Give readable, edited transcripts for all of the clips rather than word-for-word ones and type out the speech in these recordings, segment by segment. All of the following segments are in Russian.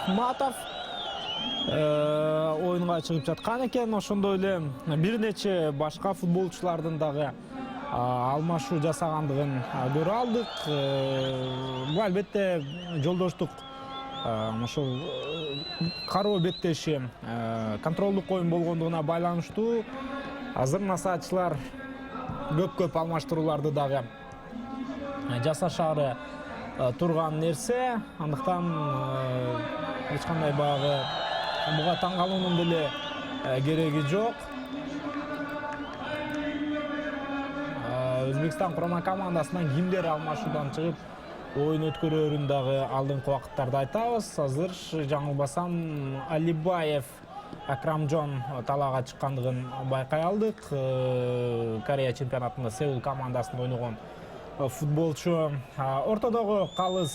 Матов ойынға шығып жатқан екен. Ошондой эле бир нече башка футболчулардын дагы алмашуу жасагандыгын көрө алдык. Бул албетте жолдоштук ошол кароо беттеши контролдук оюн болгондугуна байланыштуу. Азыр насаатчылар көп алмаштырууларды дагы жасашары турган нерсе. Андыктан эч кандай баягы буга таң калуунун деле кереги жок. Өзбекстан курама командасынан кимдер алмашуудан чыгып оюн өткөрөрүн дагы алдыңкы убакыттарда айтабыз. Азыр жаңылбасам Алибаев Акрамжон талаага чыккандыгын байкай алдык. Корея чемпионатында Сеул командасында ойногон футболчу ортодогу калыс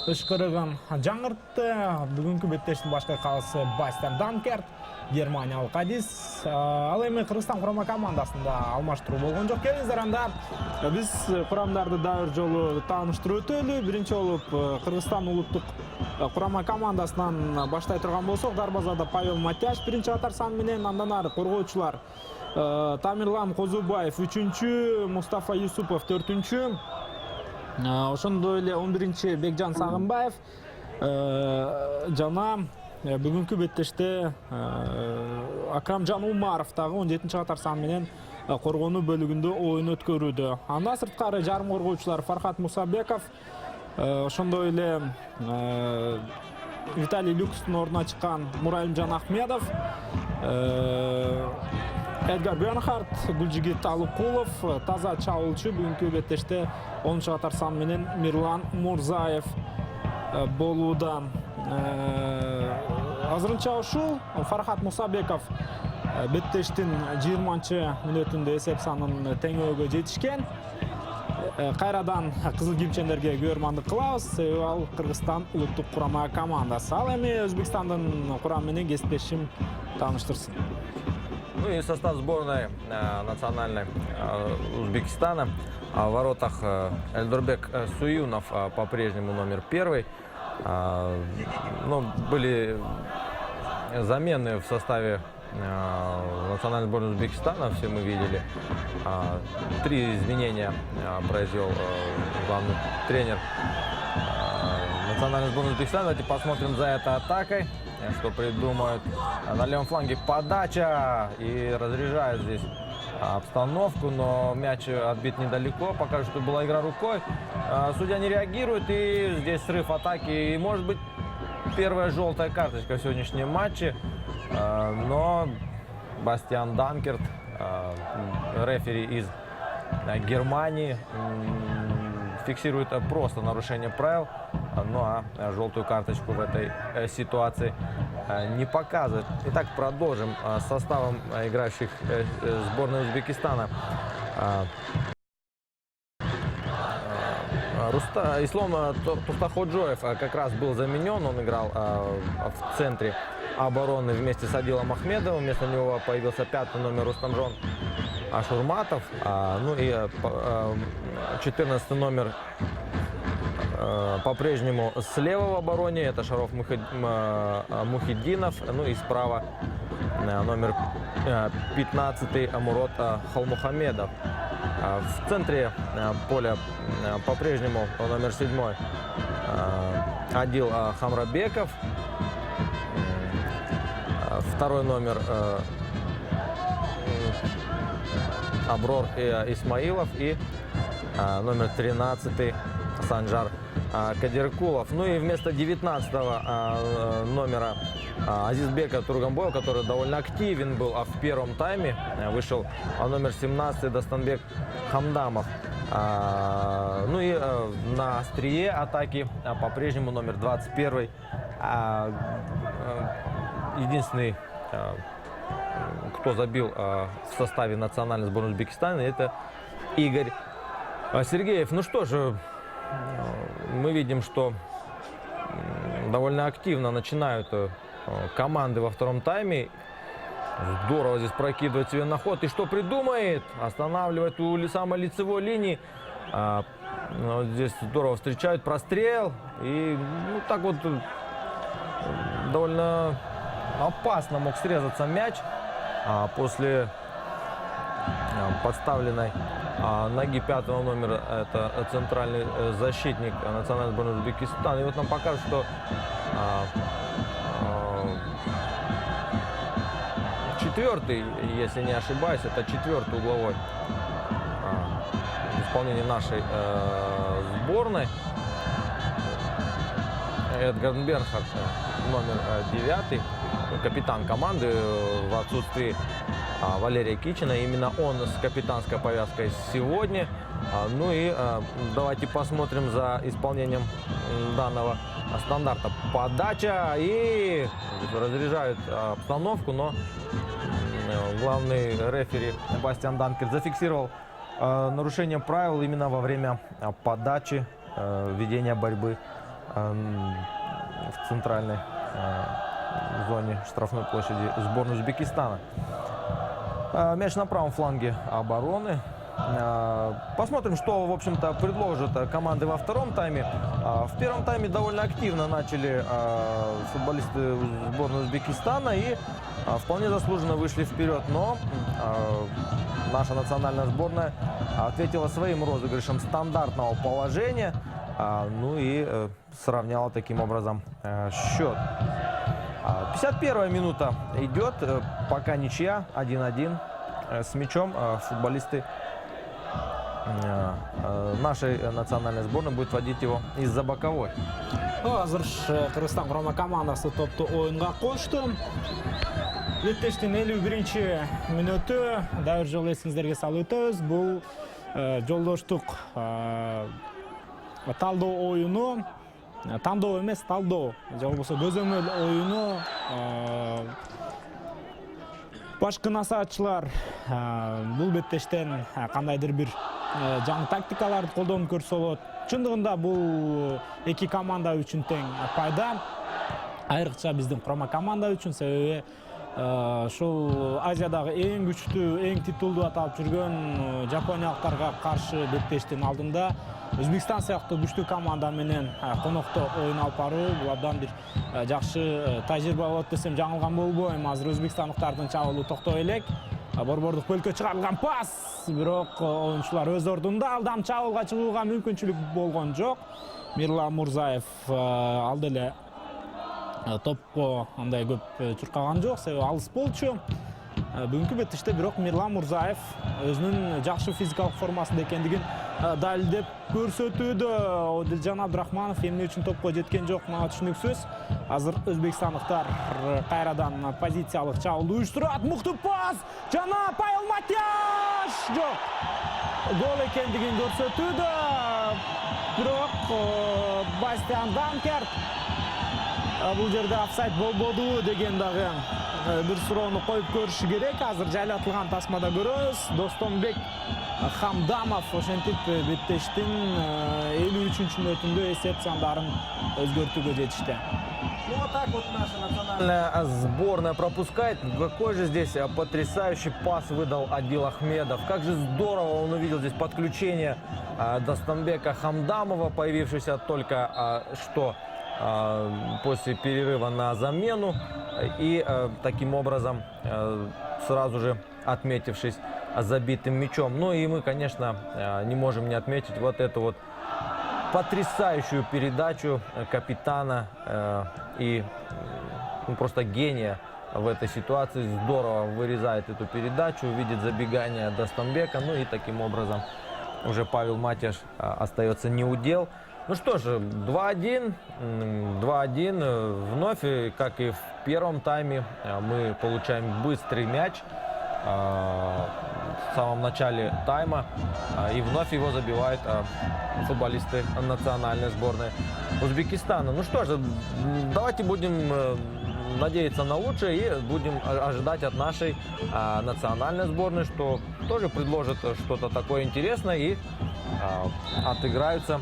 ышкырыгын жаңыртты. Бүгүнкү беттештин башкы калысы Бастиан Данкерт, германиялык адис. Ал эми Кыргызстан курама командасында алмаштыруу болгон жок. Келиңиздер, анда биз курамдарды дагы бир жолу тааныштырып өтөлү. Биринчи болуп Кыргызстан улуттук курама командасынан баштай турган болсок, дарбазада Павел Матяш биринчи катар сан менен, андан ары коргоочулар Тамирлан Козубаев 3-чү, Мустафа Юсупов 4-чү. Ошондой эле 11-чи Бекжан Сагынбаев жана бүгүнкү беттеште Акрамжан Умаров дагы 17-чи катар сан менен коргонуу бөлүгүндө оюн өткөрүүдө. Андан сырткары жарым коргоочулар Фархат Мусабеков, ошондой эле Виталий Люкстун ордуна чыккан Муралимжан Ахмедов, Эдгар Бернхард, Гүлжигит Алыкулов, таза чабуулчу бүгүнкү беттеште 10-чу катар сан менен Мирлан Мурзаев болууда. Азырынча ушул Фархат Мусабеков беттештин 20-чы мүнөтүндө эсеп санын теңөөгө жетишкен. Кайрадан кызыл кимчендерге күбөрмандык кылабыз. Ал Кыргызстан улуттук курама командасы. Ал эми Өзбекстандын курамы менен кесиптешим тааныштырсын. Ну и состав сборной национальной Узбекистана. В воротах Эльдурбек Суюнов по-прежнему номер 1. Ну, были замены в составе национальной сборной Узбекистана, все мы видели. 3 изменения произвел главный тренер национальной сборной Узбекистана. Давайте посмотрим за этой атакой, что придумают. На левом фланге подача и разряжает здесь обстановку, но мяч отбит недалеко, пока что была игра рукой. Судья не реагирует, и здесь срыв атаки, и может быть первая желтая карточка в сегодняшнем матче, но Бастиан Данкерт, рефери из Германии, фиксирует просто нарушение правил, ну а желтую карточку в этой ситуации не показывает. Итак, продолжим с составом играющих сборной Узбекистана. Ислом Тустаходжоев как раз был заменен, он играл в центре обороны вместе с Адилом Ахмедовым, вместо него появился 5-й номер Рустамжон Ашурматов, ну и 14-й номер по-прежнему слева в обороне, это Шаров Мухиддинов, ну и справа номер 15-й Амурот Холмухамедов. В центре поля по-прежнему номер 7-й Адил Хамрабеков, 2-й номер Аброр Исмаилов и номер 13-й Санжар Кадиркулов. Ну и вместо 19-го номера Азизбека Тургамбоева, который довольно активен был, в первом тайме вышел номер 17-й Дастанбек Хамдамов. Ну и на острие атаки по-прежнему номер 21-й, единственный, кто забил в составе национальной сборной Узбекистана, это Игорь Сергеев. Ну что же, мы видим, что довольно активно начинают команды во втором тайме. Здорово здесь прокидывает себе на ход. И что придумает? Останавливает у самой лицевой линии. Вот здесь здорово встречают прострел. И ну, так вот довольно опасно мог срезаться мяч после подставленной ноги пятого номера. Это центральный защитник национальной сборной Узбекистана. И вот нам покажут, что четвертый, если не ошибаюсь, это четвертый угловой в исполнении нашей сборной. Эдгар Бернхард, номер 9, капитан команды в отсутствии Валерия Кичина. Именно он с капитанской повязкой сегодня. Ну и давайте посмотрим за исполнением данного стандарта. Подача, и разряжают обстановку, но главный рефери Бастиан Данкер зафиксировал нарушение правил именно во время подачи, ведения борьбы в центральной зоне штрафной площади сборной Узбекистана. Мяч на правом фланге обороны. Посмотрим, что, в общем-то, предложат команды во втором тайме. В первом тайме довольно активно начали футболисты сборной Узбекистана и вполне заслуженно вышли вперед. Но наша национальная сборная ответила своим розыгрышем стандартного положения. Ну и сравняла таким образом счет. 51-я минута идет, пока ничья, 1-1. С мячом футболисты нашей национальной сборной будут водить его из-за боковой. Азыр Кыргызстан құрама командасы топты ойынға қосты. Беттештің 51-ші минуты, дәуір жол есіңіздерге салып өтеміз. Бұл жолдоштық талдоо ойыны, таңдоо емес, талдоо. Болбосо көзөмөл ойыны. Башкы насаатчылар бул беттештен кандайдыр бир жаңы тактикаларды колдонуп көрсө болот. Чындыгында бул эки команда үчүн тең пайда. Айрыкча биздин құрама команда үчүн, себеби ушул Азиядагы эң күчтүү, эң титулдуу аталып жүргөн жапониялыктарга каршы беттештин алдында Өзбекстан сыяктуу күчтүү команда менен конокто оюн алып баруу бул абдан бир жакшы тажрыйба болот десем жаңылган болбойм. Азыр өзбекстандыктардын чабуулу токтой элек. Борбордук бөлкө чыгарылган пас, бирок оюнчулар өз ордунда, алдам чабуулга чыгууга мүмкүнчүлүк болгон жок. Мирлан Мурзаев ал деле топко андай көп чуркаган жок, себеби алыс болчу. Бүгүнкү беттеште бирок Мирлан Мурзаев өзүнүн жакшы физикалык формасында экендигин далилдеп көрсөтүүдө. Дилжан Абдрахманов эмне үчүн топко жеткен жок, мага түшүнүксүз. Азыр өзбекстандыктар кайрадан позициялык чабуулду уюштурат. Мыкты пас жана Павел Матяш жок. Гол экендигин көрсөтүүдө. Бирок Бастиан Данкер бул жерде офсайд болбоду деген дагы бир суроону коюп көрүш керек. Азыр жайлатылган тасмада көрөбүз. Достонбек Хамдамов ошентип беттештин 53-чү мүнөтүндө эсеп сандарын өзгөртүүгө жетишти. Ну вот так вот наша национальная сборная пропускает. Какой же здесь потрясающий пас выдал Адил Ахмедов. Как же здорово он увидел здесь подключение Достонбека Хамдамова, появившегося только что после перерыва на замену, и таким образом сразу же отметившись забитым мячом. Ну и мы, конечно, не можем не отметить вот эту вот потрясающую передачу капитана и просто гения в этой ситуации. Здорово вырезает эту передачу, видит забегание Достонбека, ну и таким образом уже Павел Матяш остается неудел. Ну что же, 2-1, 2-1. Вновь, как и в первом тайме, мы получаем быстрый мяч в самом начале тайма. И вновь его забивают футболисты национальной сборной Узбекистана. Ну что же, давайте будем надеяться на лучшее и будем ожидать от нашей национальной сборной, что тоже предложит что-то такое интересное и отыграются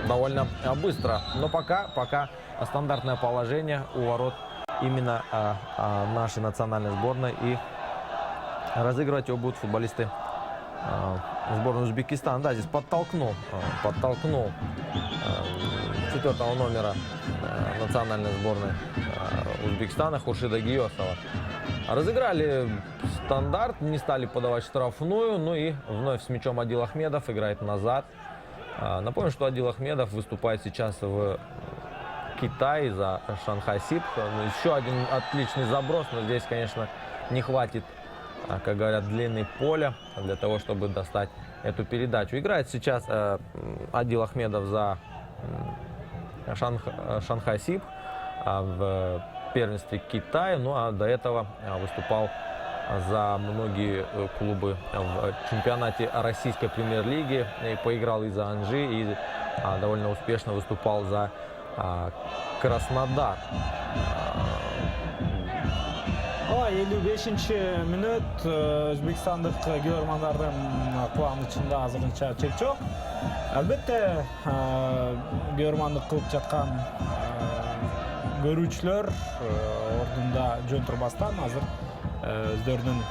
довольно быстро. Но пока стандартное положение у ворот именно нашей национальной сборной, и разыгрывать его будут футболисты сборной Узбекистана. Да, здесь подтолкнул 4-го номера национальной сборной Узбекистана Хуршида Гиосова. Разыграли стандарт, не стали подавать штрафную, ну и вновь с мячом Адил Ахмедов играет назад. Напомню, что Адил Ахмедов выступает сейчас в Китае за Шанхай Сипх. Еще один отличный заброс, но здесь, конечно, не хватит, как говорят, длины поля для того, чтобы достать эту передачу. Играет сейчас Адил Ахмедов за Шанхай Сипх в первенстве Китая, ну а до этого выступал за многие клубы в чемпионате российской премьер-лиги, и поиграл и за Анжи, и довольно успешно выступал за Краснодар. 55-ші минут өзбекстандық көрермандардың қуанышында азырынша чек жоқ. Әлбетте, көрермандық қылып жатқан көрүүчүлөр ордунда жөн турбастан азыр өздөрүнүн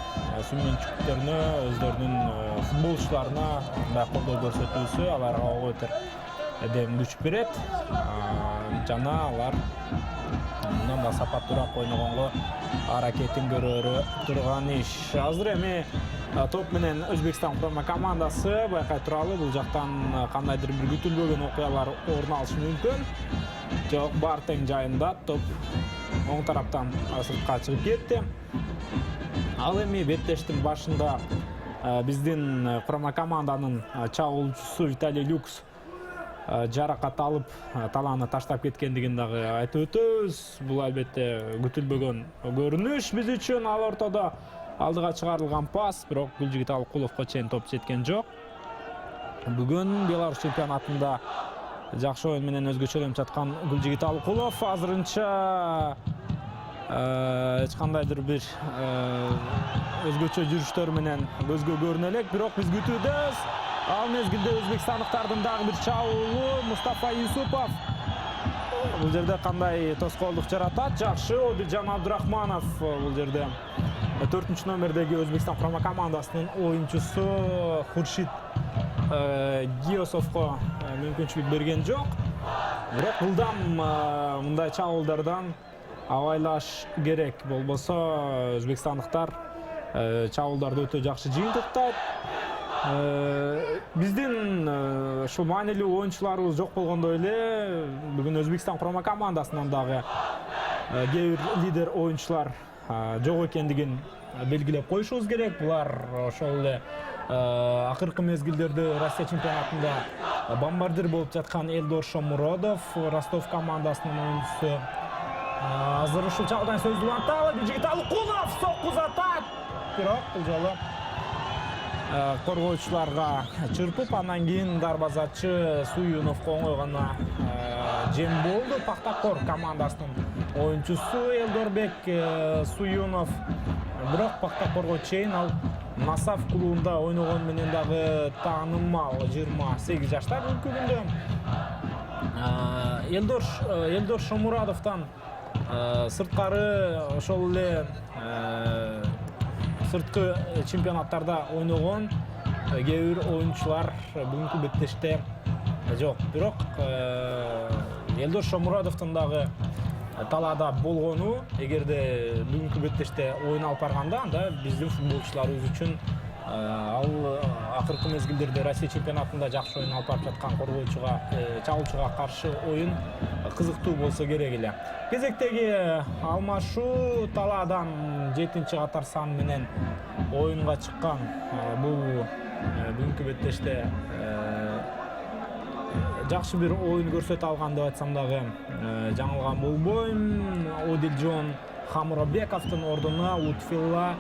сүймөнчүктөрүнө, өздөрүнүн футболчуларына мындай колдоо көрсөтүүсү аларга өтө эдем күч берет. Жана алар мындан да сапаттуураак ойногонго аракетин көрөрү турган иш. Азыр эми топ менен Өзбекстан курама командасы байкай туралы бул жактан кандайдыр бир күтүлбөгөн окуялар орун алышы мүмкүн. Жок, бар тең жайында, топ оң тараптан сыртка чыгып кетти. Ал эми беттештин башында биздин курама команданын чабуулчусу Виталий Люкс жаракат алып талааны таштап кеткендигин дагы айтып өтөбүз. Бул албетте күтүлбөгөн көрүнүш биз үчүн. Ал ортодо алдыга чыгарылган пас, бирок Гүлжигит Алыкуловго чейин топ жеткен жок. Бүгүн Беларусь чемпионатында жакшы оюн менен өзгөчөлөнүп жаткан Гүлжигит Алыкулов азырынча эч кандайдыр бир өзгөчө жүрүштөр менен көзгө көрүнө элек, бирок биз күтүүдөбүз. Ал мезгилде өзбекстандыктардын дагы бир чабуулу Мустафа Юсупов. Бул жерде кандай тоскоолдук жаратат? Жакшы, Одилжан Абдурахманов бул жерде 4-чү номердеги Өзбекстан курама командасынын оюнчусу Хуршид Гиосовго мүмкүнчүлүк берген жок. Бирок жылдам мындай чабуулдардан абайлаш керек. Болбосо өзбекстандыктар чабуулдарды өтө жакшы жыйынтыктайт. Биздин ушул маанилүү оюнчуларыбыз жок болгондой эле бүгүн Өзбекстан курама командасынан дагы кээ бир лидер оюнчулар жок экендигин белгилеп коюшубуз керек. Булар ошол эле акыркы мезгилдерде Россия чемпионатында бомбардир болуп жаткан Элдор Шомуродов, Ростов командасынын оюнчусу. Азыр ушул чабуулдан сөз улантабы Гүлжигит Алыкулов сокку затат. Бирок бул жолу коргоочуларга чырпып, анан кийин дарбазачы Суюновго оңой гана жем болду. Пахтакор командасынын оюнчусу Элдорбек Суюнов. Бирок Пахтакорго чейин ал Насаф клубунда ойногон менен дагы таанымал 28 жаштар өлкөгүндө. Элдор Шомурадовдон сырткары ошол эле сырткы чемпионаттарда ойногон кээ бир оюнчулар бүгүнкү беттеште жок. Бирок Элдор Шомурадовдун дагы талаада болгону, эгерде бүгүнкү беттеште оюн алып барганда, анда биздин футболчуларыбыз үчүн ал акыркы мезгилдерде Россия чемпионатында жакшы оюн алып барып жаткан коргоочуга, чабуулчуга каршы оюн кызыктуу болсо керек эле. Кезектеги алмашуу талаадан 7-катар сан менен оюнга чыккан. Бул бүгүнкү беттеште жакшы бир оюн көрсөтө алган деп айтсам дагы жаңылган болбойм. Одилжон Хамурабековдун ордуна Лутфилла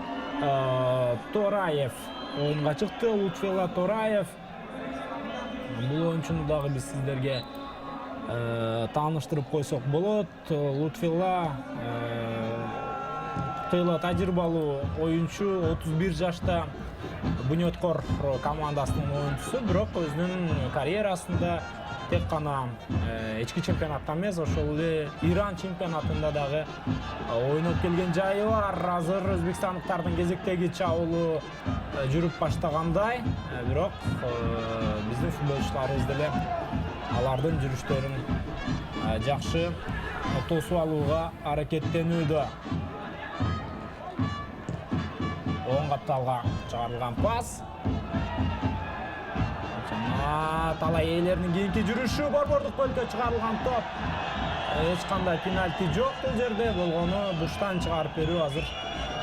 Тораев оюнга чыкты. Лутфилла Тораев бул оюнчуну дагы биз сиздерге тааныштырып койсок болот. Лутфилла кыйла тажрыйбалуу оюнчу, 31 жашта, Бунёткор командасынын оюнчусу, бирок өзүнүн карьерасында тек гана ички чемпионатта эмес, ошол эле Иран чемпионатында дагы ойноп келген жайы бар. Азыр өзбекстандыктардын кезектеги чабуулу жүрүп баштагандай, бирок биздин футболчуларыбыз деле алардын жүрүштөрүн жакшы тосуп алууга аракеттенүүдө. Оң капталга чыгарылган пас. Талай ээлеринин кийинки жүрүшү борбордук бөлкө чыгарылган топ. Эч кандай пенальти жок бул жерде, болгону буштан чыгарып берүү азыр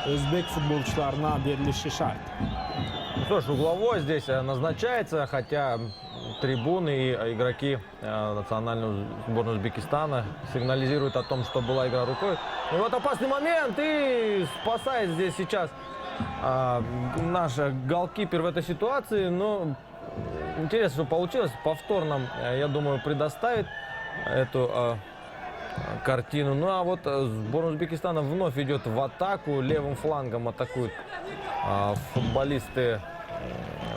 өзбек футболчуларына берилиши шарт. Ну что ж, угловой здесь назначается, хотя трибуны и игроки национальной сборной Узбекистана сигнализируют о том, что была игра рукой. И вот опасный момент, и спасает здесь сейчас наш голкипер в этой ситуации. Но интересно, что получилось. Повторно, я думаю, предоставит эту картину. Ну а вот сборная Узбекистана вновь идет в атаку. Левым флангом атакуют футболисты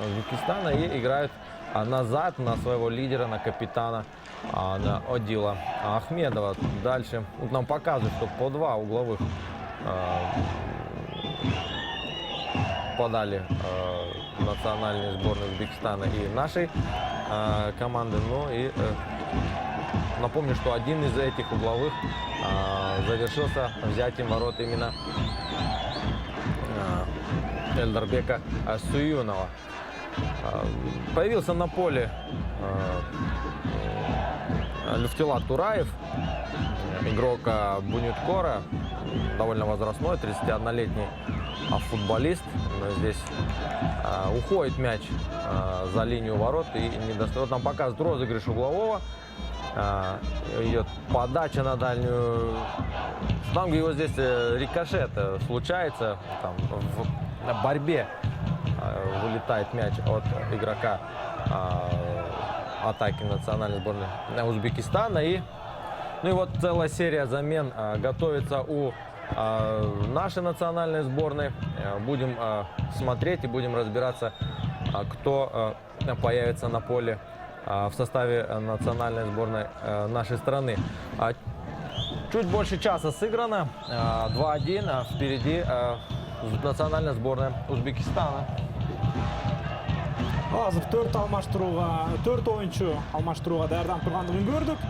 Узбекистана и играют назад на своего лидера, на капитана, на Одила Ахмедова. Дальше вот нам показывают, что по два угловых подали национальные сборные Узбекистана и нашей команды. Ну и напомню, что один из этих угловых завершился взятием ворот именно Эльдарбека Суюнова. Появился на поле Люфтила Тураев, игрок Бунюткора, довольно возрастной, 31-летний футболист. Но здесь уходит мяч за линию ворот и не достает. Нам показывает розыгрыш углового. Идет подача на дальнюю. Там, где его здесь рикошет случается, там, в борьбе вылетает мяч от игрока атаки национальной сборной Узбекистана. Ну и вот целая серия замен готовится у нашей национальной сборной. Будем смотреть и будем разбираться, кто появится на поле в составе национальной сборной нашей страны. Чуть больше часа сыграно, 2-1, впереди национальная сборная Узбекистана. Азыр 4 oyuncu алмаштырууга даярданып тургандыгын көрдүк.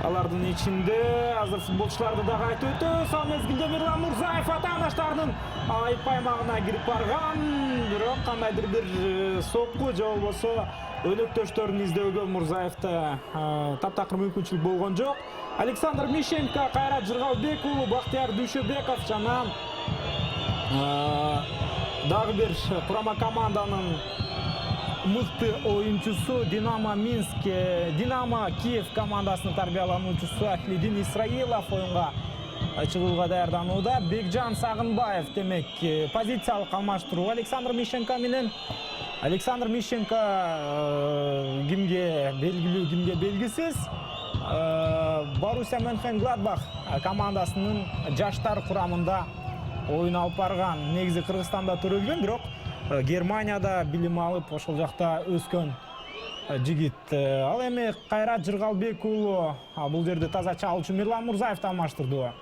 Алардын ичинде азыр футболчуларды да айтып өтөбүз. Ал мезгилде Мирлан Мурзаев ата-анаштардын айып аймагына кирип барган. Бирок кандайдыр бир сокку же болбосо өнөктөштөрүн издөөгө Мурзаевда таптакыр мүмкүнчүлүк болгон жок. Александр Мищенко, Кайрат Жыргалбек уулу, Бактияр Дүйшөбеков жана дагы бир курама команданын мыкты оюнчусу Динамо Минск, Динамо Киев командасынын тарбиялануучусу Ахлидин Исраилов оюнга чыгууга даярданууда. Бекжан Сагынбаев, демек, позициялык алмаштыруу Александр Мищенко менен. Александр Мищенко кимге белгилүү, кимге белгисиз. Боруссия Мönchengladbach командасынын жаштар курамында ойун алып барган. Негизи Кыргызстанда төрөлгөн, бирок Германияда билим алып, ошол жакта өскөн жигит. Ал эми Кайрат Жыргалбек уулу бул жерде таза чалуучу Мирлан Мурзаевди алмаштырды.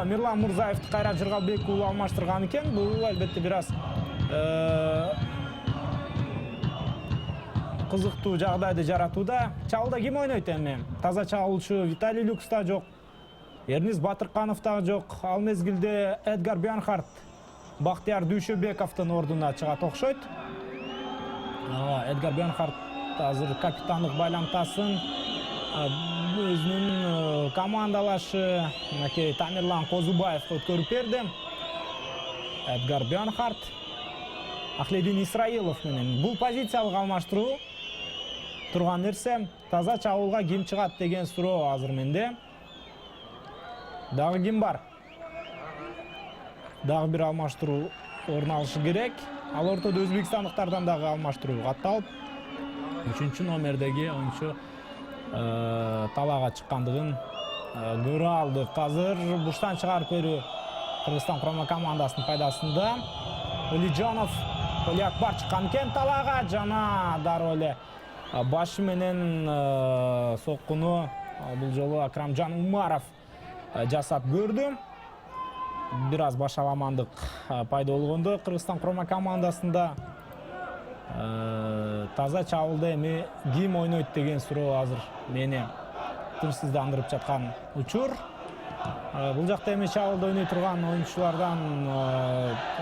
Мирлан Мурзаевди Кайрат Жыргалбек уулу алмаштырган экен. Бул албетте бир аз кызыктуу жагдайды жаратууда. Чалда ким ойнойт эми? Таза чалуучу Виталий Люкс да жок. Эрниз Батырканов да жок. Ал мезгилде Эдгар Бьянхарт Бактияр Дүйшөбековдун ордуна чыгат окшойт. Эдгар Бьянхарт азыр капитандык байлантасын өзүнүн командалашы Тамирлан Козубаев өткөрүп берди. Эдгар Бьянхарт Ахлидин Исраилов менен. Бул позициялык алмаштыруу турган нерсе. Таза чабуулга ким чыгат деген суроо азыр менде. Дагы ким бар? Дагы бир алмаштыруу орун алышы керек. Ал ортодо өзбекстандыктардан дагы алмаштыруу катталып, 3-номердеги оюнчу талаага чыккандыгын көрө алдык. Азыр буштан чыгарып берүү Кыргызстан курама командасынын пайдасында. Олиджанов Полиакбар чыккан экен талаага, жана дароо эле башы менен соккуну бул жолу Акрамжан Умаров жасап көрдү. Бир аз башаламандык пайда болгондо Кыргызстан курама командасында. Таза чабуулда эми ким ойнойт деген суроо азыр мени тынчсыздандырып жаткан учур. Бул жакта эми чабуулда ойной турган оюнчулардан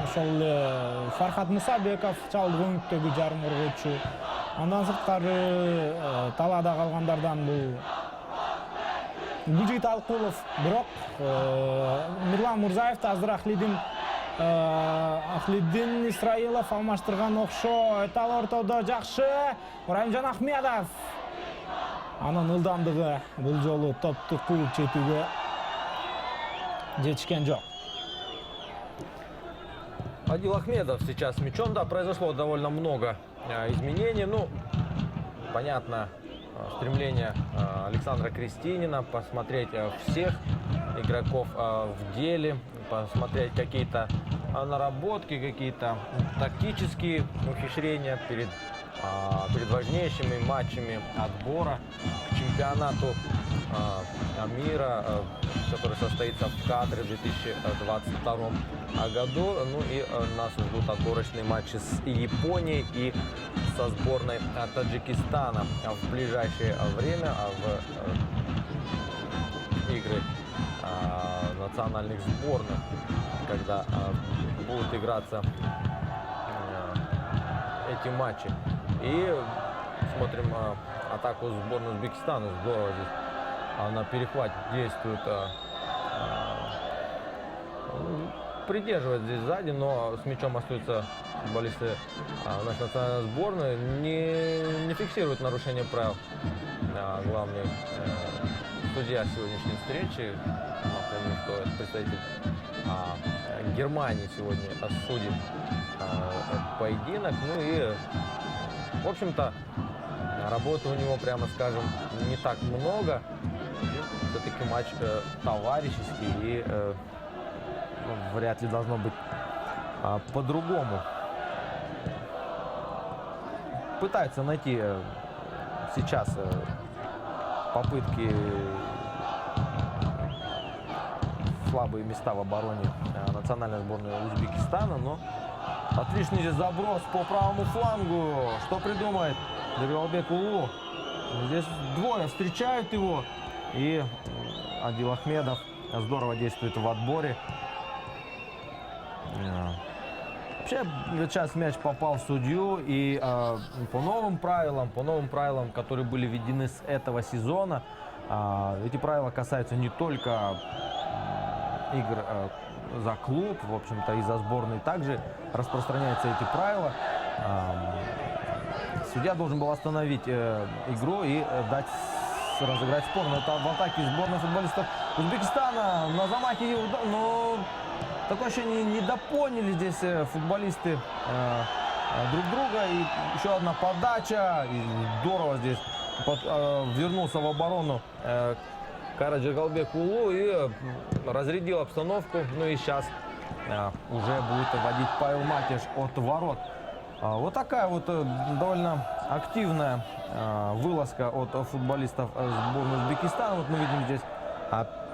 ошол эле Фархат Мусабеков чабуулдык өңүктөгү жарым коргоочу. Андан сырткары талаада калгандардан бул Гүлжигит Алкулов, бирок Мирлан Мурзаев азыр Ахлиддин Исраилов алмаштырган окшойт. Тал ортодо жакшы. Райымжан Ахмедов. Анын ылдамдыгы бул жолу топту кууп жетүүгө жетишкен жок. Адил Ахмедов сейчас с мячом. Да, произошло довольно много изменений. Ну, понятно, стремление Александра Крестинина посмотреть всех игроков в деле, посмотреть какие-то наработки, какие-то тактические ухищрения перед важнейшими матчами отбора к чемпионату мира, который состоится в Катаре в 2022 году. Ну и нас ждут отборочные матчи с Японией и со сборной Таджикистана в ближайшее время, в игры национальных сборных, когда будут играться эти матчи. И смотрим атаку сборной Узбекистана. Здорово здесь на перехвате действует, придерживает здесь сзади, но с мячом остаются футболисты нашей национальной сборной. Не фиксируют нарушение правил главный судья сегодняшней встречи. Напомню, что это представитель Германии сегодня судит этот поединок. Ну и, в общем-то, работы у него, прямо скажем, не так много. Все-таки матч товарищеский, и вряд ли должно быть по-другому. Пытаются найти сейчас попытки, слабые места в обороне национальной сборной Узбекистана, но отличный здесь заброс по правому флангу. Что придумает Дариалбек Улу? Здесь двое встречают его, и Адил Ахмедов здорово действует в отборе. Вообще, сейчас мяч попал в судью, и по новым правилам, которые были введены с этого сезона, эти правила касаются не только игр за клуб, в общем-то, и за сборную также распространяются эти правила. Судья должен был остановить игру и дать разыграть спор. Но это в атаке сборной футболистов Узбекистана на замахе, но такое ощущение, не допоняли здесь футболисты друг друга. И еще одна подача. И здорово здесь вернулся в оборону Караджигалбек Улу и разрядил обстановку. Ну и сейчас уже будет вводить Павел Матиш от ворот. Вот такая вот довольно активная вылазка от футболистов сборной Узбекистана. Вот мы видим здесь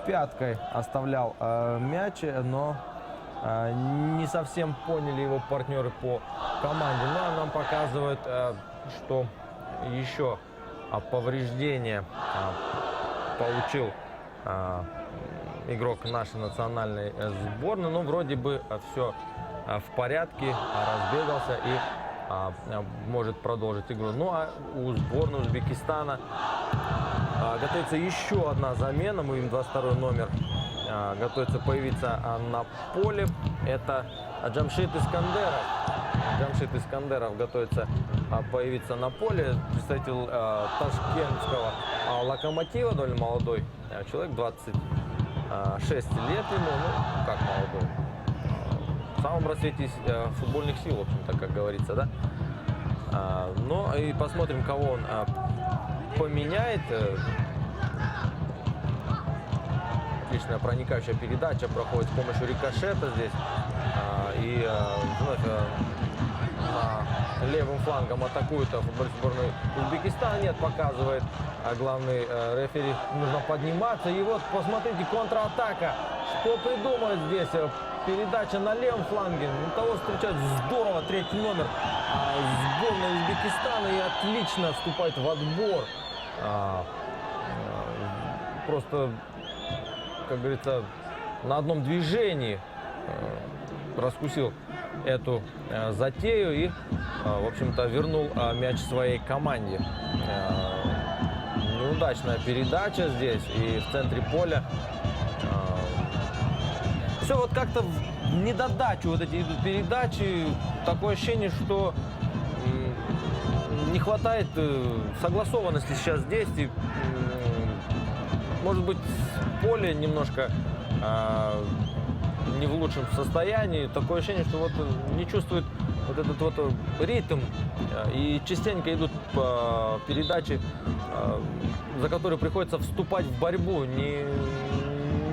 пяткой оставлял мяч, но не совсем поняли его партнеры по команде. Но нам показывает, что еще повреждение получил игрок нашей национальной сборной. Но вроде бы все в порядке, разбегался и может продолжить игру. Ну а у сборной Узбекистана готовится еще одна замена. Мы видим 22 номер готовится появиться на поле. Это Джамшид Искандеров. Джамшид Искандеров готовится появиться на поле. Представитель ташкентского Локомотива, довольно молодой человек, 26 лет ему, ну как молодой, в самом расцвете футбольных сил, в общем-то, как говорится, да. Ну и посмотрим, кого он поменяет. Отличная проникающая передача проходит с помощью рикошета здесь. И вновь левым флангом атакует футболист сборной Узбекистана. Нет, показывает главный рефери, нужно подниматься. И вот посмотрите, контратака. Что придумает здесь? Передача на левом фланге. Того встречает здорово третий номер сборной Узбекистана и отлично вступает в отбор. Просто, как говорится, на одном движении раскусил эту затею и, в общем-то, вернул мяч своей команде. Неудачная передача здесь и в центре поля. Все вот как-то в недодачу вот эти идут передачи. Такое ощущение, что не хватает согласованности сейчас действий. Может быть, поле немножко не в лучшем состоянии. Такое ощущение, что вот не чувствует вот этот вот ритм. И частенько идут передачи, за которые приходится вступать в борьбу.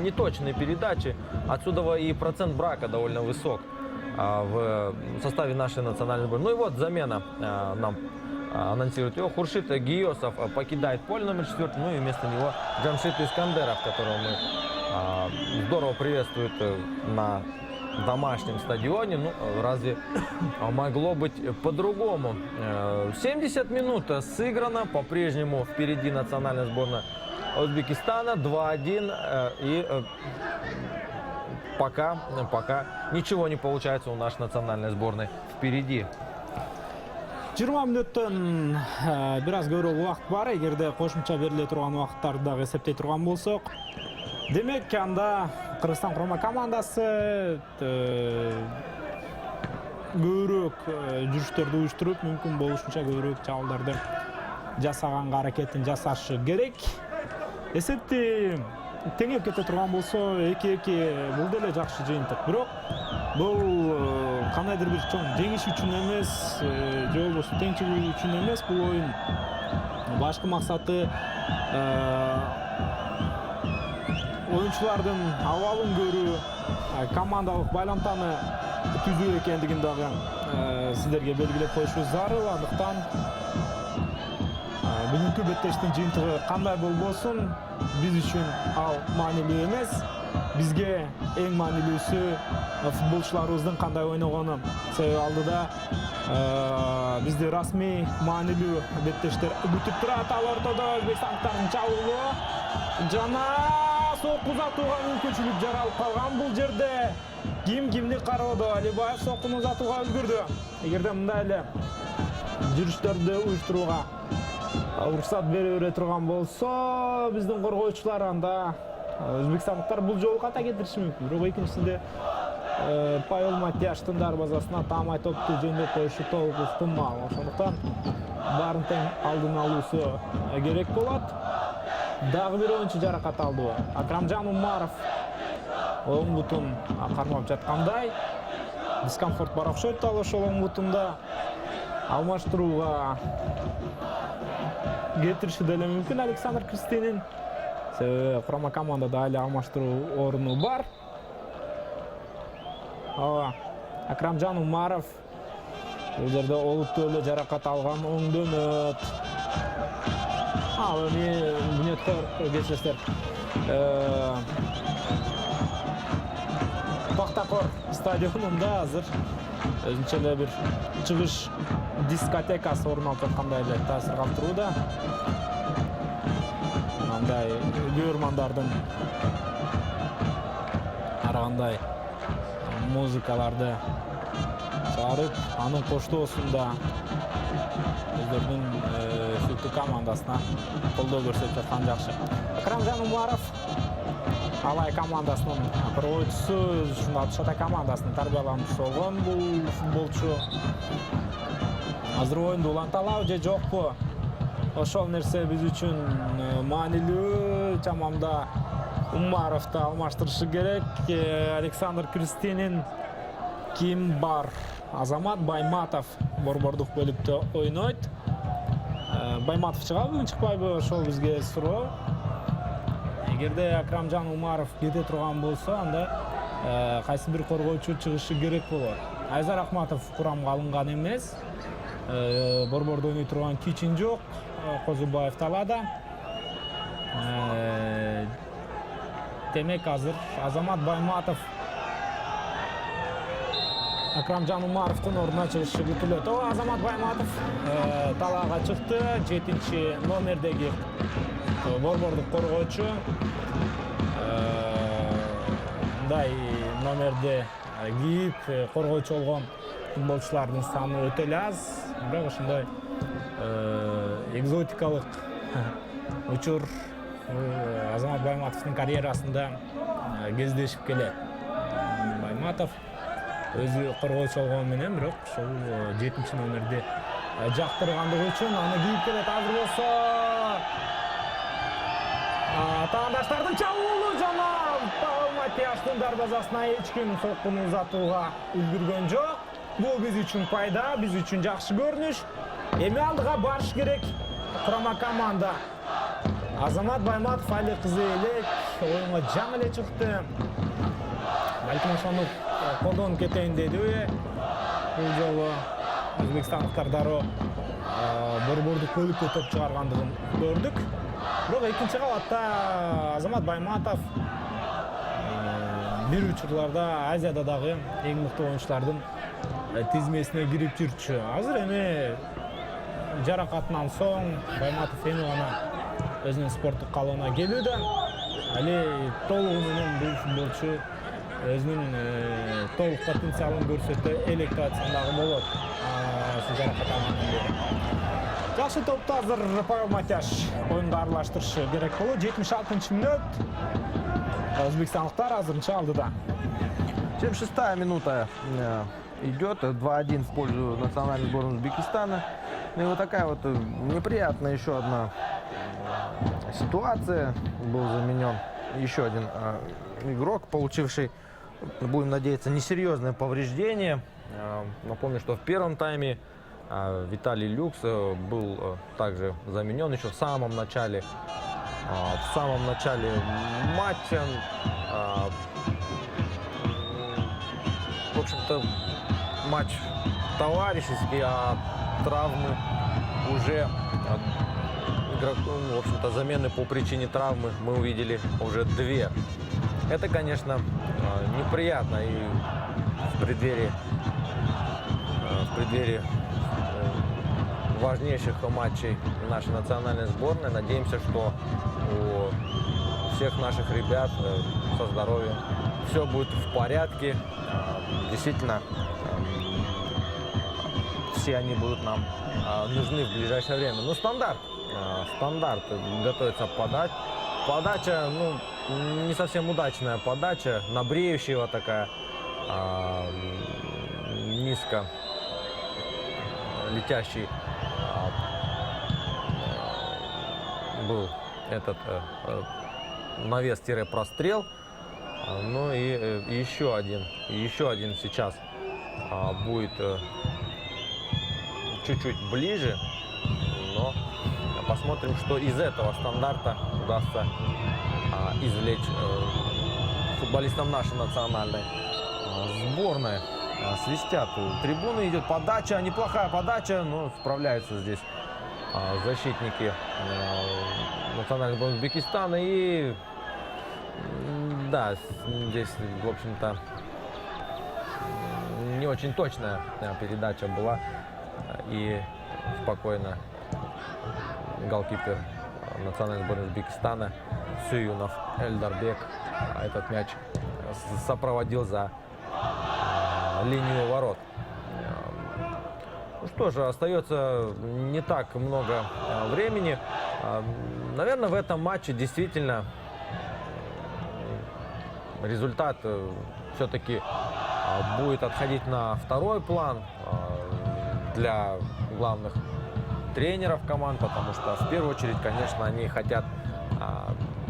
Неточные передачи. Отсюда и процент брака довольно высок в составе нашей национальной сборной. Ну и вот замена нам анонсирует его. Хуршид Гиосов покидает поле номер 4, ну и вместо него Джамшид Искандеров, которого мы здорово приветствуют на домашнем стадионе. Ну, разве могло быть по-другому? 70 минут сыграно, по-прежнему впереди национальная сборная Узбекистана 2-1, и пока ничего не получается у нашей национальной сборной впереди. 20 мүнөттөн бир аз көбүрөөк убакыт бар. Эгерде кошумча бериле турган убакыттарды дагы эсептей турган болсок, демек анда Кыргызстан курма командасы көбүрөөк жүрүштөрдү уюштуруп, мүмкүн болушунча көбүрөөк чабуулдарды жасаганга аракетин жасашы керек. Эсепти теңеп кете турган болсо 2-2 бул деле жакшы жыйынтык. Бирок бул кандайдыр бир чоң жеңиш үчүн эмес, же болбосо теңчилик үчүн эмес. Бул оюн башкы максаты оюнчулардын абалын көрүү, командалык байламтаны түзүү экендигин дагы сиздерге белгилеп коюшубуз зарыл. Андыктан бүгүнкү беттештин жыйынтыгы кандай болбосун, биз үчүн ал маанилүү эмес. Бизге эң маанилүүсү футболчуларыбыздын кандай ойногону. Себеби алдыда бизди расмий маанилүү беттештер күтүп турат. Ал ортодо өзбекстандыктардын чабуулу жана сокку узатууга мүмкүнчүлүк жаралып калган. Бул жерде кимди кароодо? Алибаев соккуну узатууга үлгүрдү. Эгерде мындай эле жүрүштөрдү уюштурууга уруксат бере турган болсо, биздин коргоочулар, анда өзбекстандыктар бул жолу ката кетириши мүмкүн. Бирок экинчисинде Павел Матяштын дарбазасына таамай топту жөндөп коюшу толук ыктымал. Ошондуктан баарын тең алдын алуусу керек болот. Дагы бир оюнчу жаракат алды. Акрамжан Умаров оң бутун кармап жаткандай. Дискомфорт бар окшойт ал ошол оң бутунда. Алмаштырууга кетириши деле мүмкүн Александр Кристинин. Себеби курама командада али алмаштыруу оруну бар. Акрамжан Умаров бул жерде олуттуу эле жаракат алган, оңдөнөт. Бүнөткөр кечиристер. Пахтакор стадионунда азыр өзүнчө эле бир чыгыш дискотекасы орун алып аткандай эле таасир калтырууда. Мындай көрөрмандардын ар кандай музыкаларды чыгарып, анын коштоосунда өздөрүнүн сүйүктүү командасына колдоо көрсөтүп жаткан жакшы. Акрамжан Умаров Алай командасынын коргоочусу, ушундай Атышата командасынын тарбиялануучусу болгон бул футболчу. Азыр оюнду уланталабы же жокпу? Ошол нерсе биз үчүн маанилүү. Чамамда Умаровду алмаштырышы керек. Александр Кристинин ким бар? Азамат Байматов борбордук бөлүктө ойнойт. Байматов чыгабы, бүгүн чыкпайбы? Ошол бизге суроо. Эгерде Акрамжан Умаров кете турган болсо, анда кайсы бир коргоочу чыгышы керек болот. Айзар Ахматов курамга алынган эмес. Борбордо ойной турган Кичин жок. Козубаев талада. Демек азыр Азамат Байматов Акрамжан Умаровтың орнына шығышы күтіледі. Азамат Байматов талаға шықты. 7-ші номердегі борбордық қорғаучы. Мындай номерде кийип қорғаучу болгон футболчулардын саны өтө аз. Бирок ошондой экзотикалык учур Азамат Байматовдун карьерасында кездешип келет. Байматов өзү коргоочу болгону менен бирок ушул 7-чи номерди жактыргандыгы үчүн аны кийип келет. Азыр болсо тааныштардын чабуулу жана Матиаштын дарбазасына эч ким соккуну узатууга үлгүргөн жок. Бул биз үчүн пайда, биз үчүн жакшы көрүнүш. Эми алдыга барыш керек курама команда. Азамат Байматов али кызы элек оюнга жаңы эле чыкты. Балким ошону колдонуп кетейин дедиби. Бул жолу өзбекстандыктар дароо борбордук бөлүккө топ чыгаргандыгын көрдүк. Бирок экинчи кабатта Азамат Байматов бир учурларда Азияда дагы эң мыкты оюнчулардын тизмесине кирип жүрчү. Азыр эми жаракатынан соң Байматов эми гана өзүнүн спорттук калыбына келүүдө. Али толугу менен бул футболчу өзүнүн толук потенциалын көрсөтө элек деп айтсам дагы болот. Ошо жаракат алгандан бери. Жакшы топто азыр Павел Матяш оюнга аралаштырышы керек болот. 76-чы мүнөт. Өзбекстандыктар азырынча алдыда. 76-я минута идет, 2-1 в пользу национальной сборной Узбекистана. Ну и вот такая вот неприятная еще одна ситуация. Был заменен еще один игрок, получивший, будем надеяться, несерьезное повреждение. Напомню, что в первом тайме Виталий Люкс был также заменен еще в самом начале матча. В общем-то, матч товарищеский, а травмы уже, в общем-то, замены по причине травмы мы увидели уже 2. Это, конечно, неприятно и в преддверии важнейших матчей нашей национальной сборной. Надеемся, что у всех наших ребят со здоровьем все будет в порядке. Действительно, все они будут нам нужны в ближайшее время. Ну, стандарт. Готовится подать. Подача, не совсем удачная подача. На Бреющего такая низко летящий был этот навес-прострел. Ну и еще один сейчас будет чуть-чуть ближе, но посмотрим, что из этого стандарта удастся извлечь футболистам нашей национальной сборной. Свистят, трибуны, идет подача, неплохая подача, но справляются здесь защитники национальной сборной Узбекистана. И да, здесь, в общем-то, не очень точная передача была. И спокойно голкипер национальной сборной Узбекистана Сююнов Эльдарбек этот мяч сопроводил за линию ворот. Ну что же, остается не так много времени. Наверное, в этом матче действительно результат все-таки будет отходить на второй план для главных тренеров команд, потому что в первую очередь, конечно, они хотят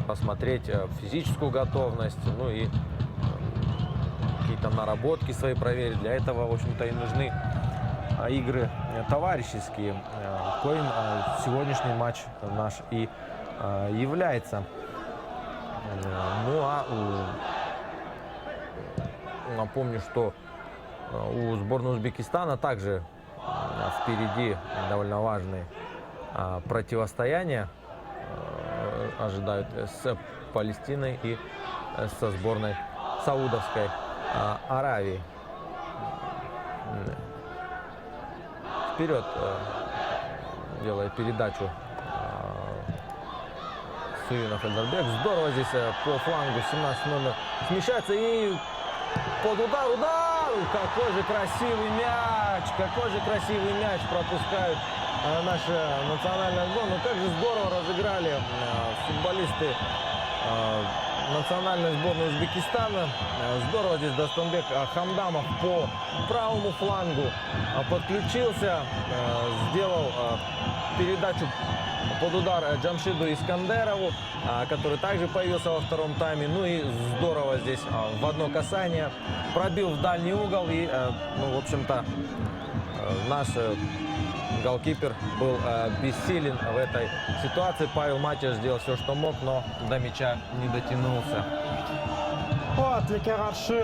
посмотреть физическую готовность, ну и какие-то наработки свои проверить. Для этого, в общем-то, и нужны игры товарищеские, коим сегодняшний матч наш и является. Ну а напомню, что у сборной Узбекистана также впереди довольно важные противостояния ожидают с Палестиной и со сборной Саудовской Аравии. Вперед делает передачу Суинов Эльдарбек. Здорово здесь по флангу 17 номер смещается и под удар. Какой же красивый мяч пропускают наши национальные сборные. Как же здорово разыграли футболисты национальной сборной Узбекистана. Здорово здесь Дастанбек Хамдамов по правому флангу подключился, сделал передачу под удар Джамшиду Искандерову, который также появился во втором тайме. Ну и здорово здесь в одно касание пробил в дальний угол. И, ну, в общем-то, наш голкипер был бессилен в этой ситуации. Павел Матиш сделал все, что мог, но до мяча не дотянулся. Атлекке каршы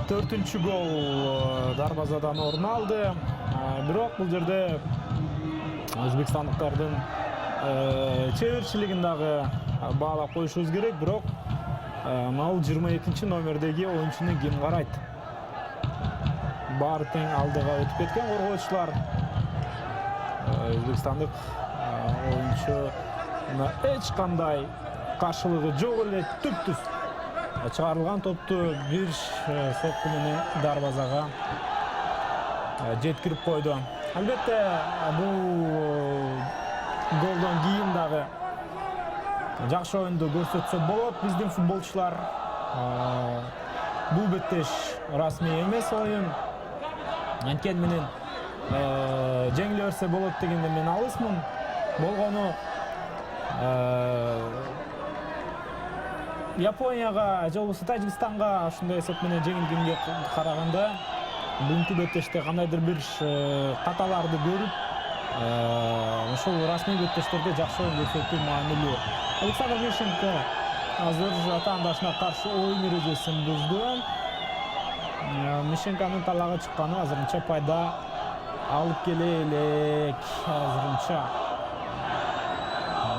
4-нчү гол дарбазадан орун алды. Бирок бул жерде өзбекстандыктардын чеберчилигин дагы баалап коюшубуз керек. Бирок ал 22 номердеги оюнчуну ким карайт? Баары тең алдыга өтүп кеткен коргоочулар. Өзбекстандык оюнчуна эч кандай каршылыгы жок эле, түп-түз чыгарылган топту бир сокку менен дарбазага жеткирип койду. Албетте бул голдон кийин дагы жакшы оюнду көрсөтсө болот биздин футболчулар. Бул беттеш расмий эмес оюн. Анткени менен жеңиле берсе болот дегенде мен алысмын. Болгону Японияга же болбосо Тажикстанга ушундай эсеп менен жеңилгенге караганда бүгүнкү беттеште кандайдыр бир каталарды көрүп, ушул расмий беттештерде жакшы оюн көрсөтүү маанилүү. Александр Мишенко азыр атаандашына каршы оюн эрежесин бузду. Мишенконун талаага чыкканы азырынча пайда алып келе элек. Азырынча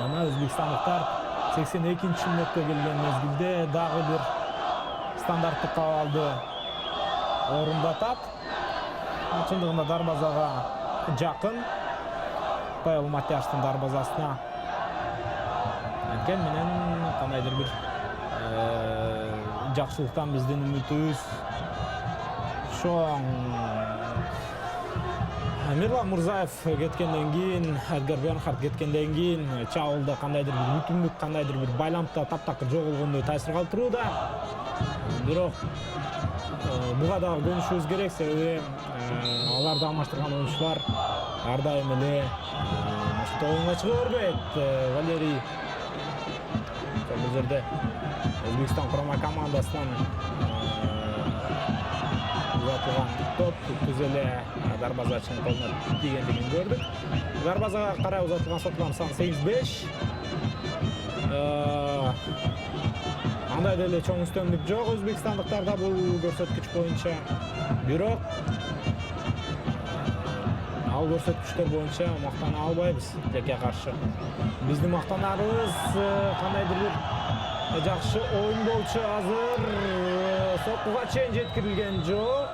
мына өзбекстандыктар 82-нчи мүнөткө келген мезгилде дагы бир стандарттык кабалды орундатат. Чындыгында дарбазага жакын. Павел Матяштын дарбазасына. Анткени менен кандайдыр бир жакшылыктан биздин үмүтүбүз чоң. Мирлан Мурзаев кеткенден кийин, Эдгар Бернхард кеткенден кийин чабуулда кандайдыр бир бүтүнлүк, кандайдыр бир байламда таптакыр жоголгондой таасир калтырууда. Бирок буга дагы көнүшүбүз керек, себеби аларды алмаштырган оюнчулар ар дайым эле ошто оюнга чыга бербейт. Валерий бул жерде Өзбекстан курама командасынан uzatılgan top түз эле дарбазачынын колуна тийгендигин көрдүк. Дарбазага карай uzatılgan соттун саны 85. Андай деле чоң үстөмдүк жок өзбекстандыктарда бул көрсөткүч боюнча. Бирок ал көрсөткүчтөр боюнча мактана албайбыз текке каршы. Биздин мактанарыбыз кандайдыр бир жакшы оюн болчу азыр соккуга чейин жеткирилген жок.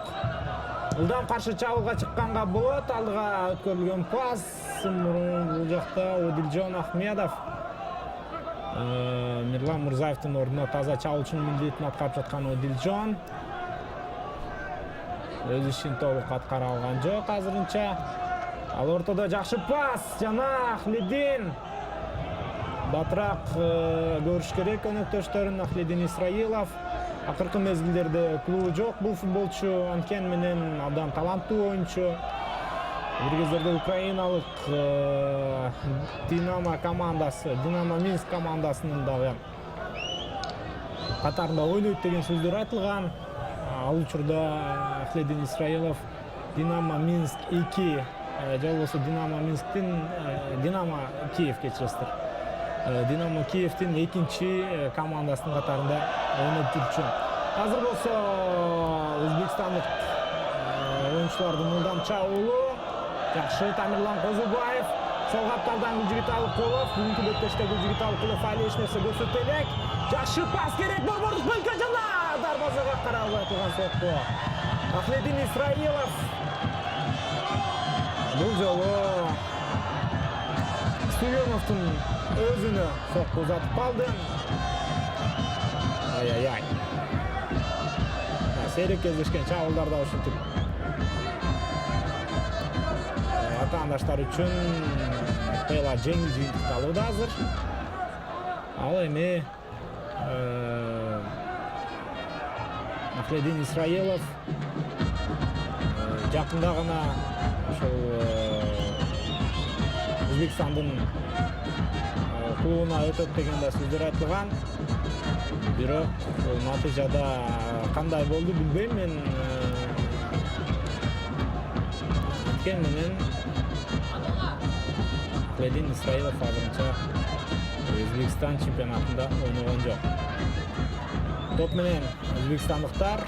Ылдам каршы чабуулга чыкканга болот. Алдыга өткөрүлгөн пас. Бул жакта Одилжон Ахмедов Мирлан Мурзаевдин ордуна таза чабуулчунун милдетин аткарып жаткан Одилжон өз ишин толук аткара алган жок азырынча. Ал ортодо жакшы пас жана Ахлидин батыраак көрүш керек өнөктөштөрүн. Ахлидин Исраилов акыркы мезгилдерде клубу жок бул футболчу, анткени менен абдан таланттуу оюнчу. Бир кездерде украиналык Динамо командасы, Динамо Минск командасынын дагы катарында ойнойт деген сөздөр айтылган. Ал учурда Ахлидин Исраилов Динамо Минск 2 же болбосо Динамо Минсктин Динамо Киев кечиресиздер. Динамо Киевдин экинчи командасынын катарында ойноп жүрчү. Азыр болсо өзбекстандык оюнчулардын ылдам чабуулу жакшы. Тамирлан Козубаев сол каптардан Гүлжигит Алыкулов, бүгүнкү беттеште Гүлжигит Алыкулов али эч нерсе көрсөтө элек. Жакшы пас керек, борбордук бөлкө жана дарбазага карабай турган сокку. Ахлидин Исраилов Бұл жолы Студеновтың өзіні соққы ұзатып қалды. Ай-ай-ай. Серік кездескен шағылдарда ұшытып. Атаңдаштар үшін қойла жеңіл жиынтық алуда азыр. Ал эми Ахмедин Исраилов жақында ғана Өзбекстандың клубына өтіп дегенде сөздер айтылған. Бирок натыйжада қандай болды білбеймін. Мен менен Ахмедин Исраилов азырынча Өзбекстан чемпионатында ойнаған жоқ. Топ менен өзбекстандықтар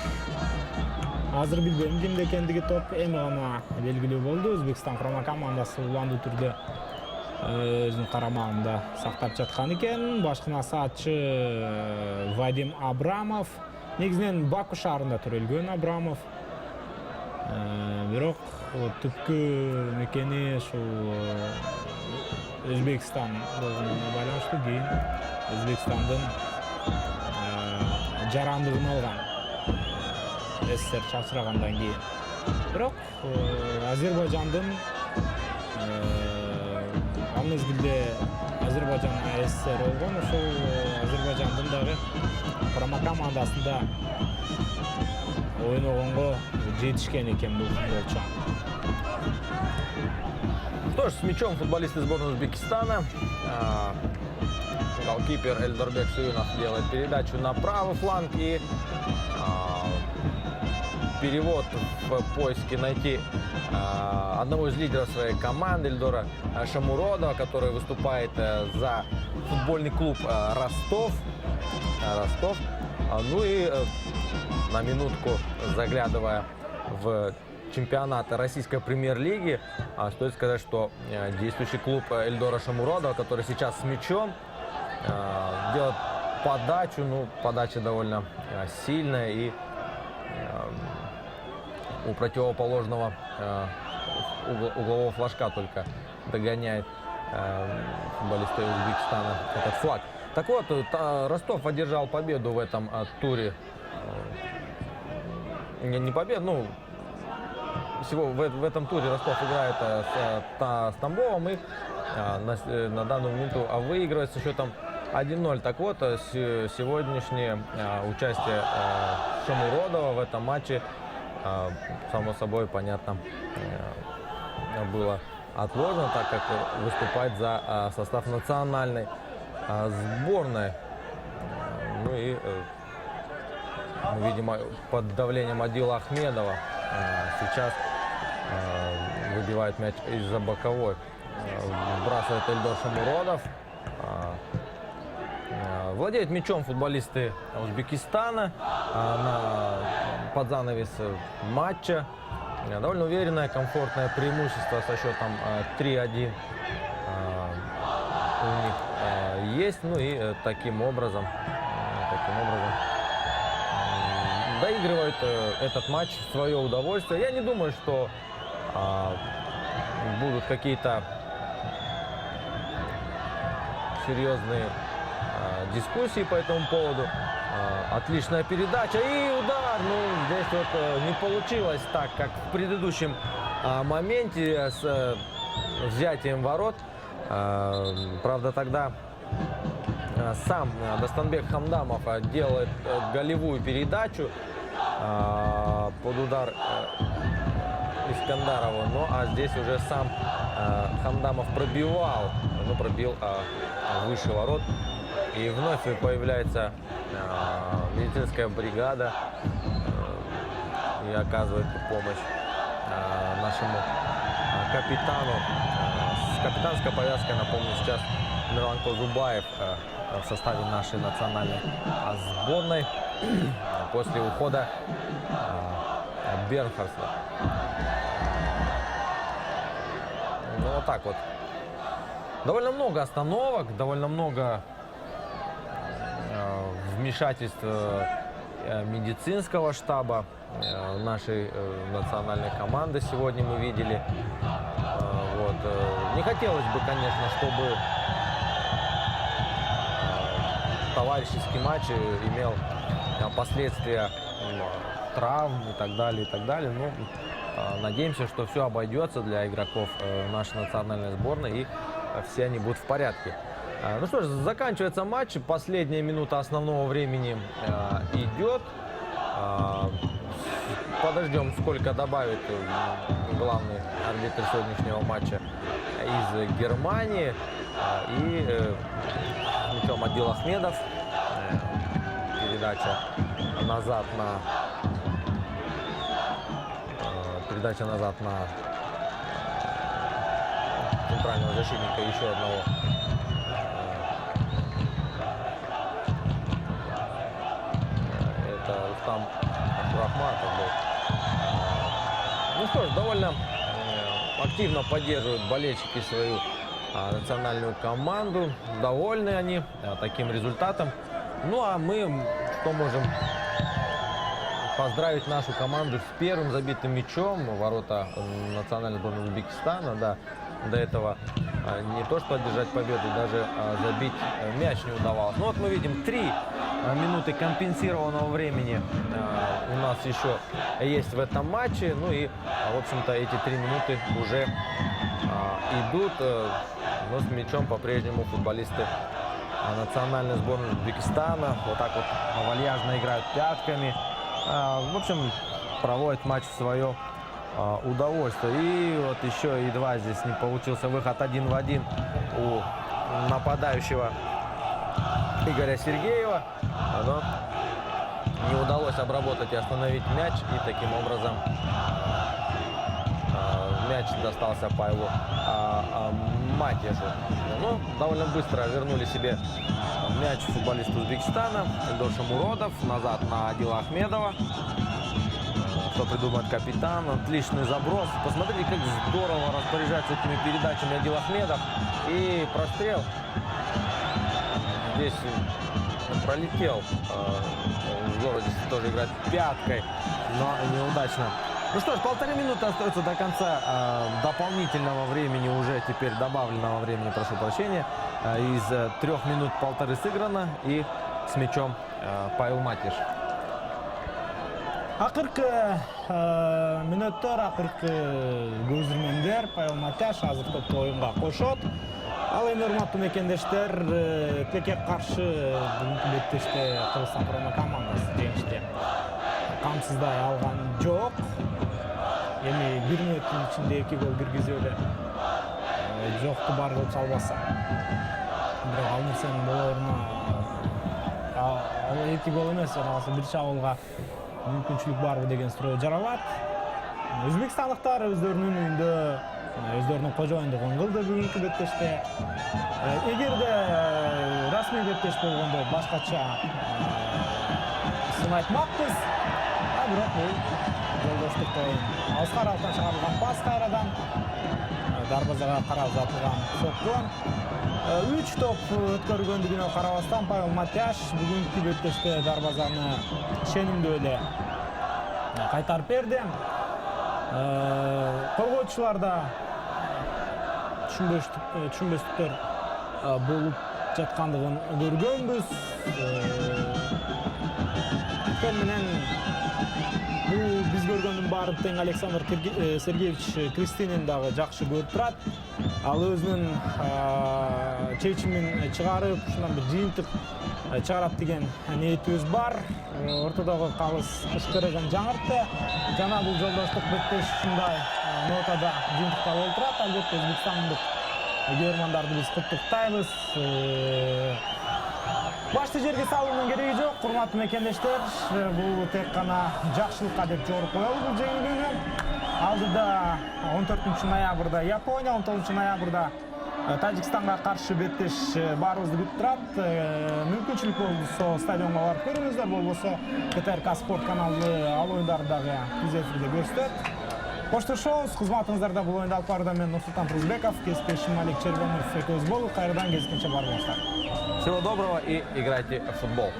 азыр билбейм кимде экендиги топ эми гана белгилүү болду. Өзбекстан құрама командасы уланды түрдө өзүнүн карамагында сактап жаткан экен. Башкы насаатчы Вадим Абрамов, негизинен Баку шаарында төрөлгөн Абрамов. Бирок түпкү мекени ушул Өзбекстан болгонуна байланыштуу кийин Өзбекстандын жарандыгын алган. СССР чачырагандан кийин. Бирок Азербайжандын ал мезгилде Азербайжан СССР болгон, ошол Азербайжандын дагы құрама командасында ойногонго жетишкен экен бул футболчу. Что ж, с мячом футболисты сборной Узбекистана. Голкипер Эльдарбек Суюнов делает передачу на правый фланг и перевод в поиске найти одного из лидеров своей команды Эльдора Шамуродова, который выступает за футбольный клуб Ростов. Ну и на минутку заглядывая в чемпионат российской премьер-лиги, стоит сказать, что действующий клуб Эльдора Шамуродова, который сейчас с мячом, делает подачу, ну, подача довольно сильная, и у противоположного углового флажка только догоняет футболисты Узбекистана этот флаг. Так вот, Ростов одержал победу в этом туре. Не победу, ну, всего в этом туре Ростов играет с Тамбовом и на данную минуту выигрывает со счетом 1-0. Так вот, сегодняшнее участие Шамуродова в этом матче, само собой, понятно, было отложено, так как выступать за состав национальной сборной. Ну и, видимо, под давлением Адила Ахмедова сейчас выбивает мяч из-за боковой. Вбрасывает Эльдор Шамуродов. Владеют мячом футболисты Узбекистана под занавес матча. Довольно уверенное, комфортное преимущество со счетом 3-1 у них есть. Ну и таким образом доигрывают этот матч в свое удовольствие. Я не думаю, что будут какие-то серьезные дискуссии по этому поводу. Отличная передача и удар. Ну, здесь вот не получилось так, как в предыдущем моменте с взятием ворот. Правда, тогда сам Дастанбек Хамдамов делает голевую передачу под удар Искандарова. Ну, а здесь уже сам Хамдамов пробивал, пробил выше ворот. И вновь появляется медицинская бригада и оказывает помощь нашему капитану. С капитанской повязкой, напомню, сейчас Мирлан Козубаев в составе нашей национальной сборной после ухода Бернхарста. Ну, вот так вот. Довольно много остановок, довольно много вмешательств медицинского штаба нашей национальной команды сегодня мы видели. Не хотелось бы, конечно, чтобы товарищеский матч имел последствия травм и так далее, и так далее. Ну, надеемся, что все обойдется для игроков нашей национальной сборной и все они будут в порядке. Ну что ж, заканчивается матч, последняя минута основного времени идет. Подождем, сколько добавит главный арбитр сегодняшнего матча из Германии. И мячом Адил Ахмедов. Передача назад на центрального защитника еще одного. Это Рустам Рахматов был. Ну что ж, довольно активно поддерживают болельщики свою национальную команду. Довольны они таким результатом. Ну а мы что можем поздравить нашу команду с первым забитым мячом в ворота национальной сборной Узбекистана. Да, до этого не то что одержать победу, даже забить мяч не удавалось. Ну вот мы видим 3 минуты компенсированного времени у нас еще есть в этом матче. Ну и, в общем-то, эти 3 минуты уже идут. Но с мячом по-прежнему футболисты национальной сборной Узбекистана вот так вот вальяжно играют пятками. В общем, проводят матч в свое удовольствие. И вот еще едва здесь не получился выход 1 в 1 у нападающего Игоря Сергеева. Но не удалось обработать и остановить мяч. И таким образом мяч достался Павелу Матешу. Но довольно быстро вернули себе мяч футболист Узбекистана Эльдор Шамуродов. Назад на Адила Ахмедова. Что придумает капитан. Отличный заброс. Посмотрите, как здорово распоряжается этими передачами Адил Ахмедов. И прострел. Здесь пролетел. Здорово здесь тоже играть пяткой, но неудачно. Ну что ж, 1,5 минуты остается до конца дополнительного времени, уже теперь добавленного времени, прошу прощения. Из 3 минут 1,5 сыграно, и с мячом Павел Матиш. Акыркы мүнөттөр, акыркы көзүрмөңдөр Павел Матяш азыр топто оюнга кошот. Ал эми урматтуу мекендештер, Тилекке каршы бүгүнкү беттеште Кыргызстан курама командасы жеңишти камсыздай алган жок. Эми 1 мүнөттүн ичинде 2 гол киргизүүгө жокту бар кылып салбаса. Бирок ал нерсенин болоруна 2 гол эмес, жана бир шабуулга мүмкүнчүлүк барбы деген суроо жаралат. Өзбекстандыктар өздөрүнүн үйүндө өздөрүнүн кожоюндугун кылды бүгүнкү беттеште. Эгерде расмий беттеш болгондо башкача сын айтмакпыз. Бирок бул жолдоштук оюн. Аскар алтан чыгарылган пас кайрадан дарбазага карап жатылган сокку. 3 топ өткөргөндүгүнө карабастан Павел Матяш бүгүнкү беттеште дарбазаны ишенимдүү эле кайтарып берди. Коргоочуларда түшүнбөстүктөр болуп жаткандыгын көргөнбүз. Анткени менен бул биз көргөндүн баарын тең Александр Сергеевич Кристинин дагы жакшы көрүп турат. Ал өзүнүн чечимин чыгарып, ушундан бир жыйынтык чыгарат деген ниетибиз бар. Ортодогу калыс ышкырыгын жаңыртты. Жана бул жолдоштук беттеш ушундай нотада жыйынтыкта болуп турат. Албетте өзбекстандык көрөрмандарды биз куттуктайбыз. Башты жерге салуунун кереги жок, урматтуу мекендештер. Бул тек гана жакшылыкка деп жору коелу бул жеңилүүнү. Алдыда 14 ноябрда Япония, 19 ноябрда Тажикстанга каршы беттеш баарыбызды күтүп турат. Мүмкүнчүлүк болсо стадионго барып көрүңүздөр, болбосо КТРК спорт каналы ал оюндарды дагы түз эфирде көрсөтөт. Коштошобуз, кызматыңыздарда бул оюнду алып барууда мен Нурсултан Турузбеков, кесиптешим Алик Червонов экөөбүз болдук. Кайрадан кездешкенче бар болуңуздар. Всего доброго и играйте в футбол.